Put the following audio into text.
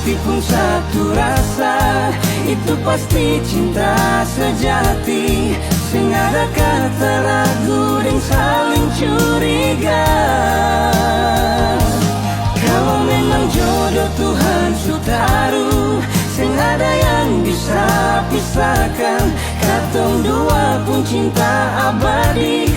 hati pun satu rasa, itu pasti cinta sejati. Sing ada kata ragu dan saling curiga. Kalau memang jodoh Tuhan sutaru, sing ada yang bisa pisahkan. Katong dua pun cinta abadi,